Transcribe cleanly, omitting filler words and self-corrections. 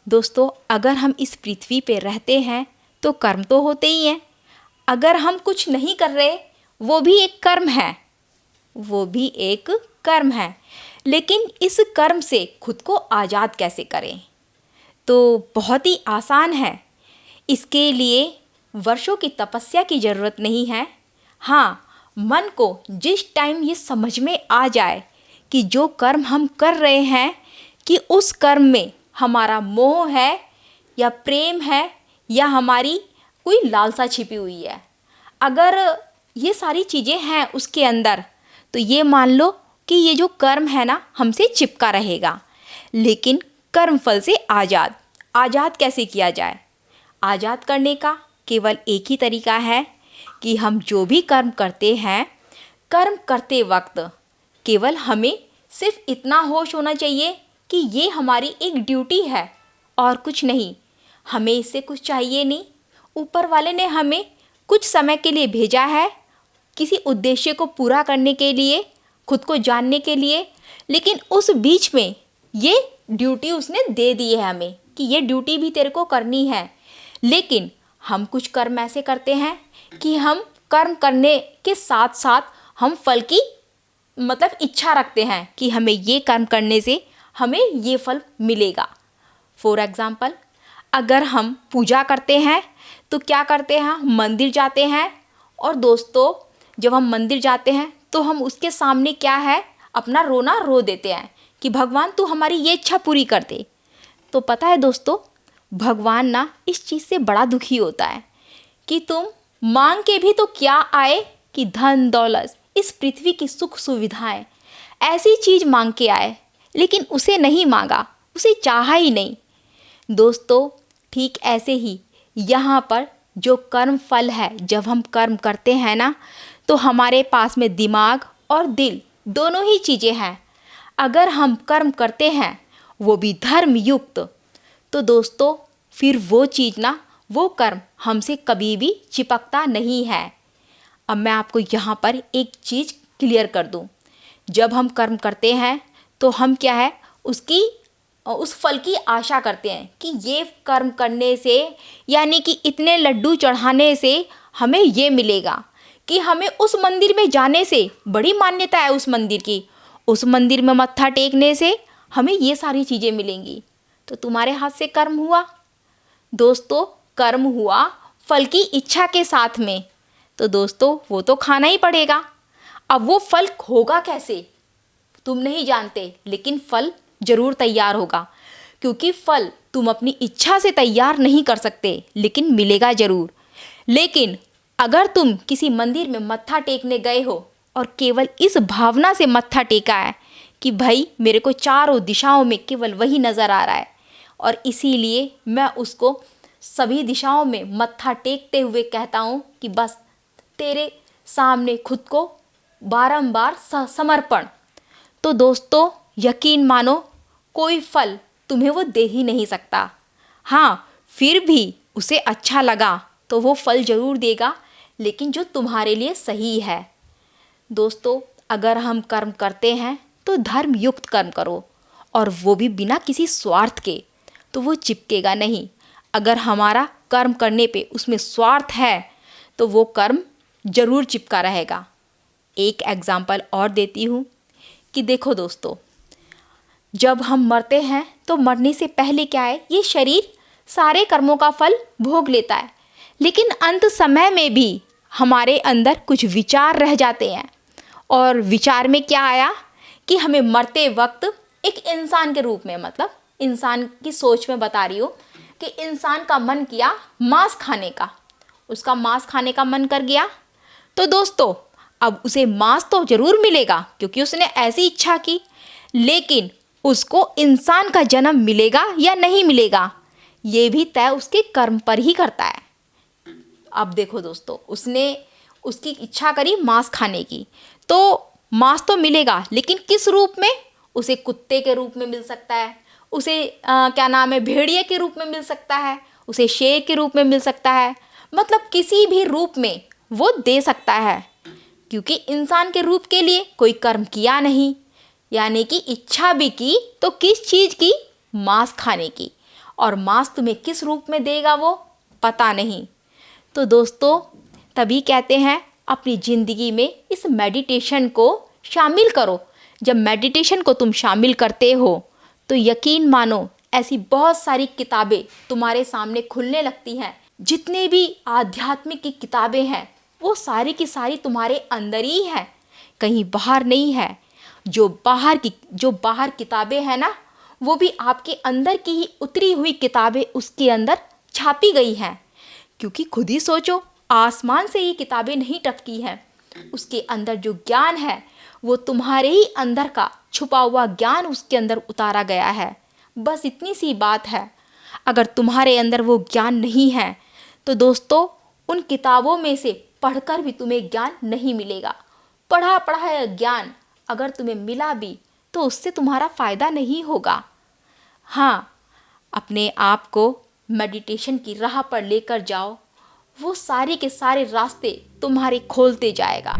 दोस्तों, अगर हम इस पृथ्वी पे रहते हैं तो कर्म तो होते ही हैं। अगर हम कुछ नहीं कर रहे, वो भी एक कर्म है, वो भी एक कर्म है। लेकिन इस कर्म से खुद को आज़ाद कैसे करें? तो बहुत ही आसान है। इसके लिए वर्षों की तपस्या की ज़रूरत नहीं है। हाँ, मन को जिस टाइम ये समझ में आ जाए कि जो कर्म हम कर रहे हैं कि उस कर्म में हमारा मोह है या प्रेम है या हमारी कोई लालसा छिपी हुई है, अगर ये सारी चीज़ें हैं उसके अंदर, तो ये मान लो कि ये जो कर्म है ना हमसे चिपका रहेगा। लेकिन कर्म फल से आज़ाद कैसे किया जाए? आज़ाद करने का केवल एक ही तरीका है कि हम जो भी कर्म करते हैं, कर्म करते वक्त केवल हमें सिर्फ इतना होश होना चाहिए कि ये हमारी एक ड्यूटी है और कुछ नहीं। हमें इससे कुछ चाहिए नहीं। ऊपर वाले ने हमें कुछ समय के लिए भेजा है, किसी उद्देश्य को पूरा करने के लिए, खुद को जानने के लिए। लेकिन उस बीच में ये ड्यूटी उसने दे दी है हमें कि ये ड्यूटी भी तेरे को करनी है। लेकिन हम कुछ कर्म ऐसे करते हैं कि हम कर्म करने के साथ साथ हम फल की इच्छा रखते हैं कि हमें ये कर्म करने से हमें ये फल मिलेगा। फॉर एग्ज़ाम्पल, अगर हम पूजा करते हैं तो क्या करते हैं? हम मंदिर जाते हैं। और दोस्तों, जब हम मंदिर जाते हैं तो हम उसके सामने क्या है, अपना रोना रो देते हैं कि भगवान तू हमारी ये इच्छा पूरी कर दे। तो पता है दोस्तों, भगवान ना इस चीज़ से बड़ा दुखी होता है कि तुम मांग के भी तो क्या आए कि धन दौलत, इस पृथ्वी की सुख सुविधाएं, ऐसी चीज़ मांग के आए, लेकिन उसे नहीं मांगा, उसे चाहा ही नहीं। दोस्तों, ठीक ऐसे ही यहाँ पर जो कर्म फल है, जब हम कर्म करते हैं ना तो हमारे पास में दिमाग और दिल दोनों ही चीज़ें हैं। अगर हम कर्म करते हैं वो भी धर्म युक्त, तो दोस्तों फिर वो चीज़ ना, वो कर्म हमसे कभी भी चिपकता नहीं है। अब मैं आपको यहाँ पर एक चीज़ क्लियर कर दूँ। जब हम कर्म करते हैं तो हम क्या है, उस फल की आशा करते हैं कि ये कर्म करने से, यानी कि इतने लड्डू चढ़ाने से हमें ये मिलेगा, कि हमें उस मंदिर में जाने से बड़ी मान्यता है उस मंदिर की, उस मंदिर में मत्था टेकने से हमें ये सारी चीज़ें मिलेंगी। तो तुम्हारे हाथ से कर्म हुआ दोस्तों, कर्म हुआ फल की इच्छा के साथ में, तो दोस्तों वो तो खाना ही पड़ेगा। अब वो फल होगा कैसे तुम नहीं जानते, लेकिन फल ज़रूर तैयार होगा, क्योंकि फल तुम अपनी इच्छा से तैयार नहीं कर सकते, लेकिन मिलेगा ज़रूर। लेकिन अगर तुम किसी मंदिर में मत्था टेकने गए हो और केवल इस भावना से मत्था टेका है कि भाई मेरे को चारों दिशाओं में केवल वही नज़र आ रहा है, और इसीलिए मैं उसको सभी दिशाओं में मत्था टेकते हुए कहता हूँ कि बस तेरे सामने खुद को बारंबार समर्पण, तो दोस्तों यकीन मानो कोई फल तुम्हें वो दे ही नहीं सकता। हाँ, फिर भी उसे अच्छा लगा तो वो फल ज़रूर देगा, लेकिन जो तुम्हारे लिए सही है। दोस्तों, अगर हम कर्म करते हैं तो धर्म युक्त कर्म करो, और वो भी बिना किसी स्वार्थ के, तो वो चिपकेगा नहीं। अगर हमारा कर्म करने पे उसमें स्वार्थ है तो वो कर्म ज़रूर चिपका रहेगा। एक एग्ज़ाम्पल और देती हूँ कि देखो दोस्तों, जब हम मरते हैं तो मरने से पहले क्या है, ये शरीर सारे कर्मों का फल भोग लेता है, लेकिन अंत समय में भी हमारे अंदर कुछ विचार रह जाते हैं। और विचार में क्या आया कि हमें मरते वक्त एक इंसान के रूप में, इंसान की सोच में बता रही हूँ, कि इंसान का मन किया मांस खाने का, उसका मांस खाने का मन कर गया। तो दोस्तों अब उसे मांस तो ज़रूर मिलेगा क्योंकि उसने ऐसी इच्छा की, लेकिन उसको इंसान का जन्म मिलेगा या नहीं मिलेगा, ये भी तय उसके कर्म पर ही करता है। अब देखो दोस्तों, उसने उसकी इच्छा करी मांस खाने की, तो मांस तो मिलेगा, लेकिन किस रूप में? उसे कुत्ते के रूप में मिल सकता है, उसे भेड़िए के रूप में मिल सकता है, उसे शेर के रूप में मिल सकता है, किसी भी रूप में वो दे सकता है, क्योंकि इंसान के रूप के लिए कोई कर्म किया नहीं, यानी कि इच्छा भी की तो किस चीज़ की? मांस खाने की। और मांस तुम्हें किस रूप में देगा वो पता नहीं। तो दोस्तों, तभी कहते हैं अपनी ज़िंदगी में इस मेडिटेशन को शामिल करो। जब मेडिटेशन को तुम शामिल करते हो तो यकीन मानो ऐसी बहुत सारी किताबें तुम्हारे सामने खुलने लगती हैं। जितने भी आध्यात्मिक की किताबें हैं वो सारी की सारी तुम्हारे अंदर ही हैं, कहीं बाहर नहीं है। जो बाहर किताबें हैं ना, वो भी आपके अंदर की ही उतरी हुई किताबें उसके अंदर छापी गई हैं। क्योंकि खुद ही सोचो, आसमान से ये किताबें नहीं टपकी हैं। उसके अंदर जो ज्ञान है वो तुम्हारे ही अंदर का छुपा हुआ ज्ञान उसके अंदर उतारा गया है। बस इतनी सी बात है। अगर तुम्हारे अंदर वो ज्ञान नहीं है तो दोस्तों, उन किताबों में से पढ़कर भी तुम्हें ज्ञान नहीं मिलेगा। पढ़ा पढ़ाया ज्ञान अगर तुम्हें मिला भी तो उससे तुम्हारा फ़ायदा नहीं होगा। हाँ, अपने आप को मेडिटेशन की राह पर लेकर जाओ, वो सारे के सारे रास्ते तुम्हारे खोलते जाएगा।